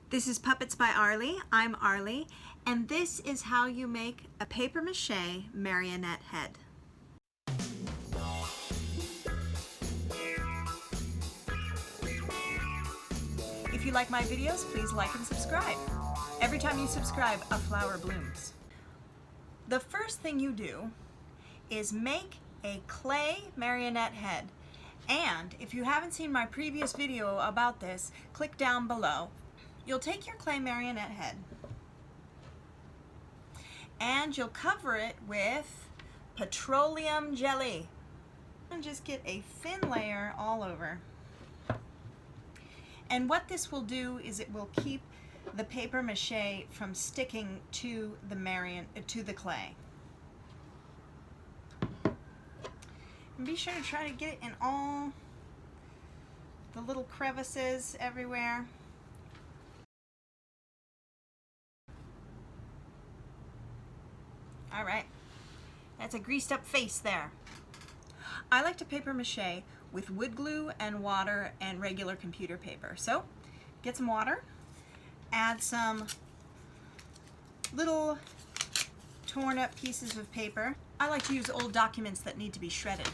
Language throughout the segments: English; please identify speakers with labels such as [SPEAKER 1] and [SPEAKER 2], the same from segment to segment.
[SPEAKER 1] This is Puppets by Arlee. I'm Arlee, and this is how you make a paper mache marionette head. If you like my videos, please like and subscribe. Every time you subscribe, a flower blooms. The first thing you do is make a clay marionette head. And if you haven't seen my previous video about this, click down below. You'll take your clay marionette head and you'll cover it with petroleum jelly. And just get a thin layer all over. And what this will do is it will keep the paper mache from sticking to the clay. And be sure to try to get it in all the little crevices everywhere. All right, that's a greased up face there. I like to paper mache with wood glue and water and regular computer paper. So get some water, add some little torn up pieces of paper. I like to use old documents that need to be shredded.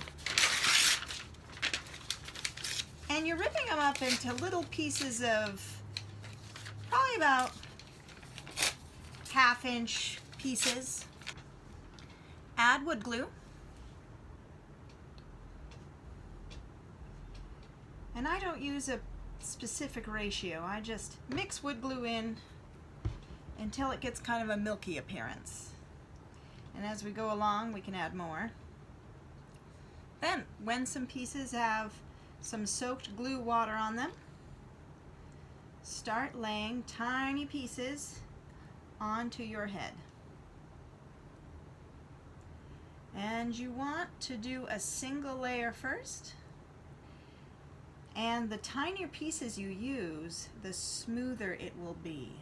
[SPEAKER 1] And you're ripping them up into little pieces of probably about 1/2 inch pieces. Add wood glue. And I don't use a specific ratio. I just mix wood glue in until it gets kind of a milky appearance. And as we go along, we can add more. Then, when some pieces have some soaked glue water on them, start laying tiny pieces onto your head. And you want to do a single layer first. And the tinier pieces you use, the smoother it will be.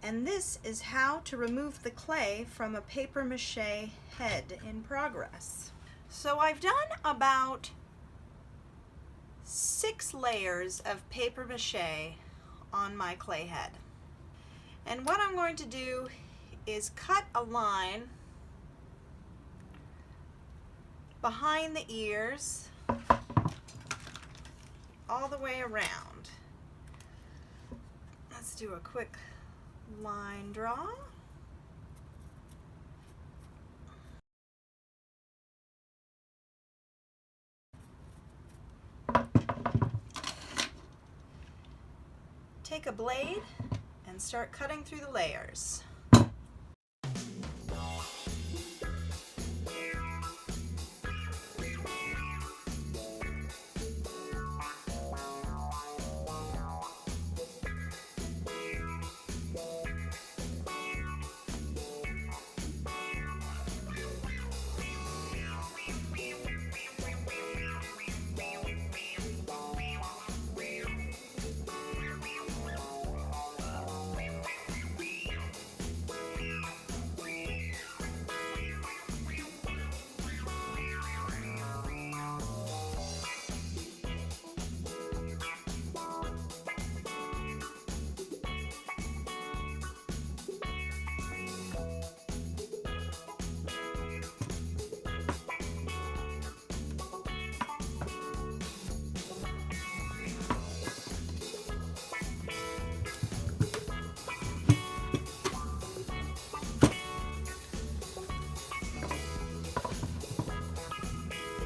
[SPEAKER 1] And this is how to remove the clay from a paper mache head in progress. So I've done about 6 layers of paper mache on my clay head. And what I'm going to do is cut a line behind the ears all the way around. Let's do a quick line draw. Take a blade and start cutting through the layers.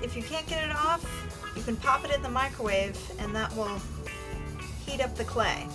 [SPEAKER 1] If you can't get it off, you can pop it in the microwave and that will heat up the clay.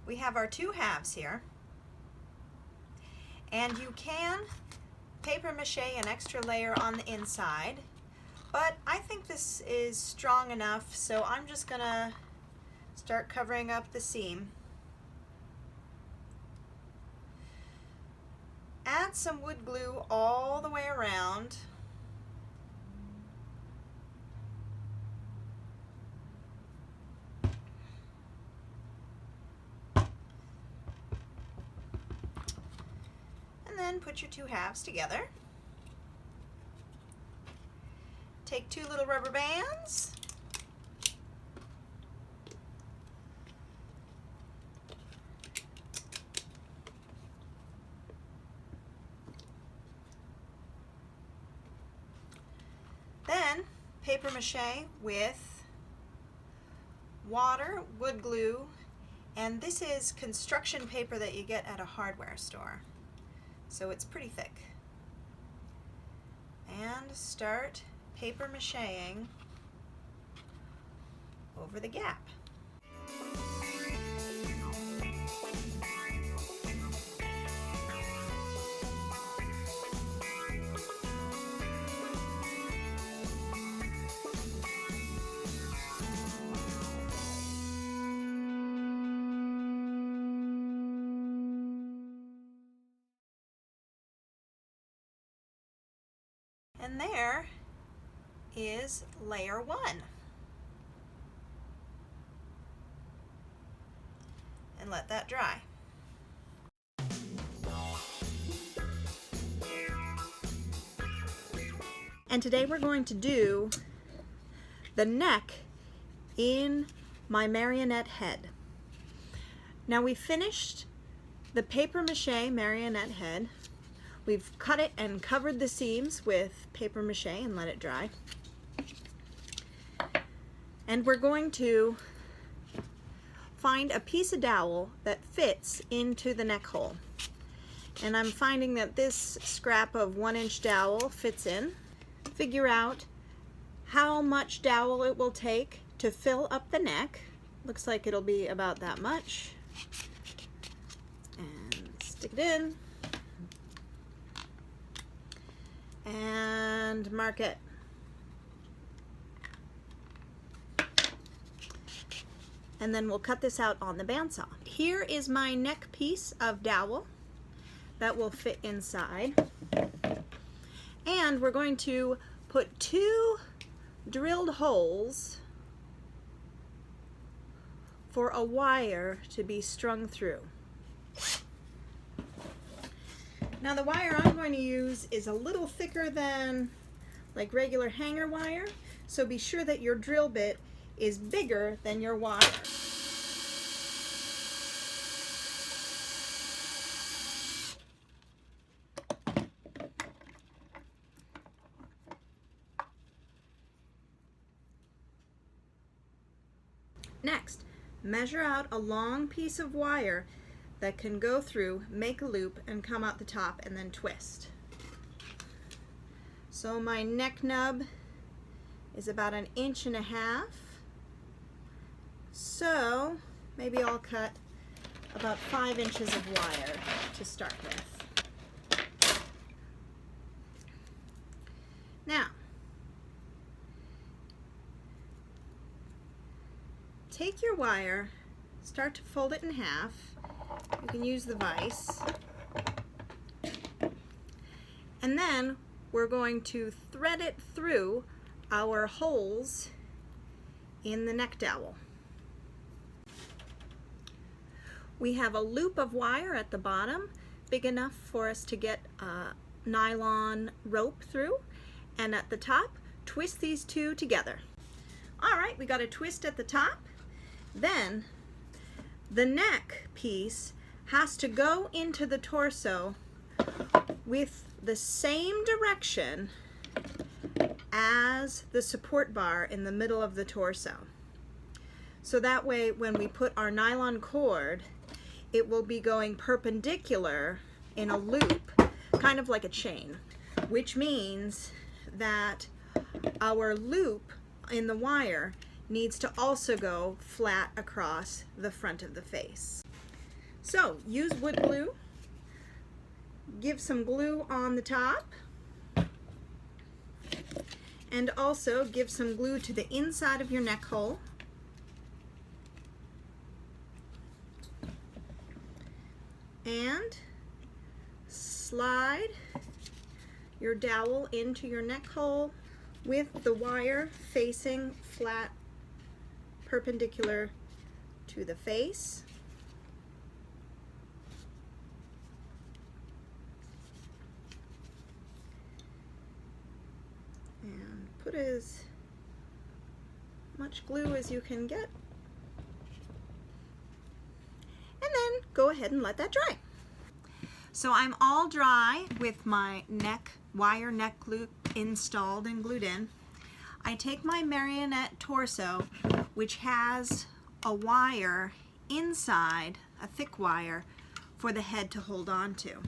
[SPEAKER 1] We have our two halves here, and you can paper mache an extra layer on the inside, but I think this is strong enough, so I'm just gonna start covering up the seam. Add some wood glue all the way around. Then put your two halves together. Take two little rubber bands. Then paper mache with water, wood glue, and this is construction paper that you get at a hardware store. So it's pretty thick. And start paper macheing over the gap. And there is layer one. And let that dry. And today we're going to do the neck in my marionette head. Now we finished the paper mache marionette head. We've cut it and covered the seams with paper mache and let it dry. And we're going to find a piece of dowel that fits into the neck hole. And I'm finding that this scrap of 1-inch dowel fits in. Figure out how much dowel it will take to fill up the neck. Looks like it'll be about that much. And stick it in. And mark it. And then we'll cut this out on the bandsaw. Here is my neck piece of dowel that will fit inside. And And we're going to put 2 drilled holes for a wire to be strung through. Now the wire I'm going to use is a little thicker than like regular hanger wire, so be sure that your drill bit is bigger than your wire. Next, measure out a long piece of wire that can go through, make a loop, and come out the top and then twist. So my neck nub is about 1.5 inches. So maybe I'll cut about 5 inches of wire to start with. Now, take your wire, start to fold it in half. You can use the vise. And then we're going to thread it through our holes in the neck dowel. We have a loop of wire at the bottom, big enough for us to get a nylon rope through, and at the top, twist these 2 together. All right, we got a twist at the top. Then the neck piece has to go into the torso with the same direction as the support bar in the middle of the torso. So that way when we put our nylon cord, it will be going perpendicular in a loop, kind of like a chain, which means that our loop in the wire needs to also go flat across the front of the face. So use wood glue, give some glue on the top, and also give some glue to the inside of your neck hole. And slide your dowel into your neck hole with the wire facing flat, perpendicular to the face. And put as much glue as you can get. And then go ahead and let that dry. So I'm all dry with my wire neck loop installed and glued in. I take my Marionette torso, which has a wire inside, a thick wire, for the head to hold on to.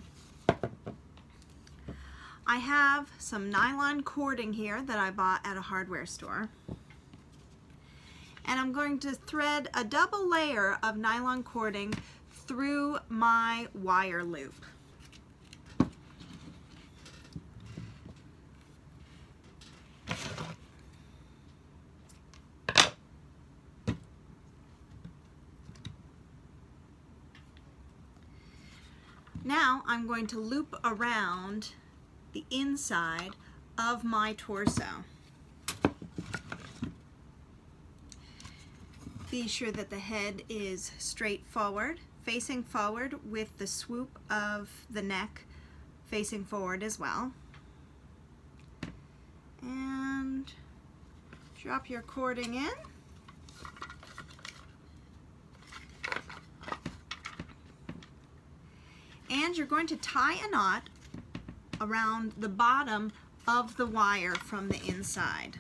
[SPEAKER 1] I have some nylon cording here that I bought at a hardware store. And I'm going to thread a double layer of nylon cording through my wire loop. Now I'm going to loop around the inside of my torso. Be sure that the head is straight forward, facing forward with the swoop of the neck facing forward as well. And drop your cording in. And you're going to tie a knot around the bottom of the wire from the inside.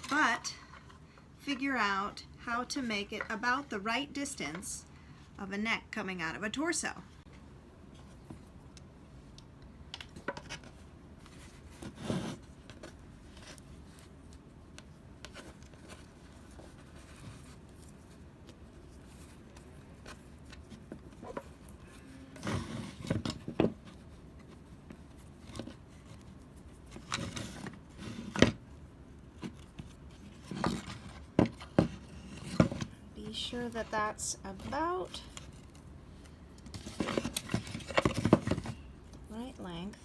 [SPEAKER 1] But figure out how to make it about the right distance of a neck coming out of a torso. Sure that that's about right length.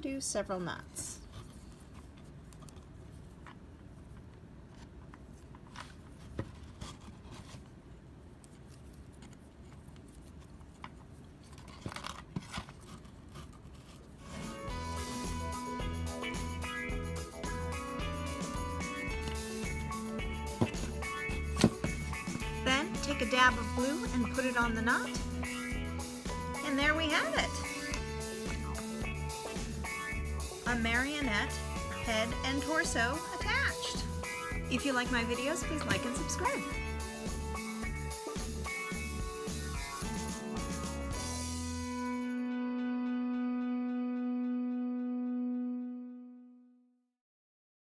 [SPEAKER 1] do several knots. Then take a dab of glue and put it on the knot. And there we have it. A marionette, head and torso attached. If you like my videos, please like and subscribe.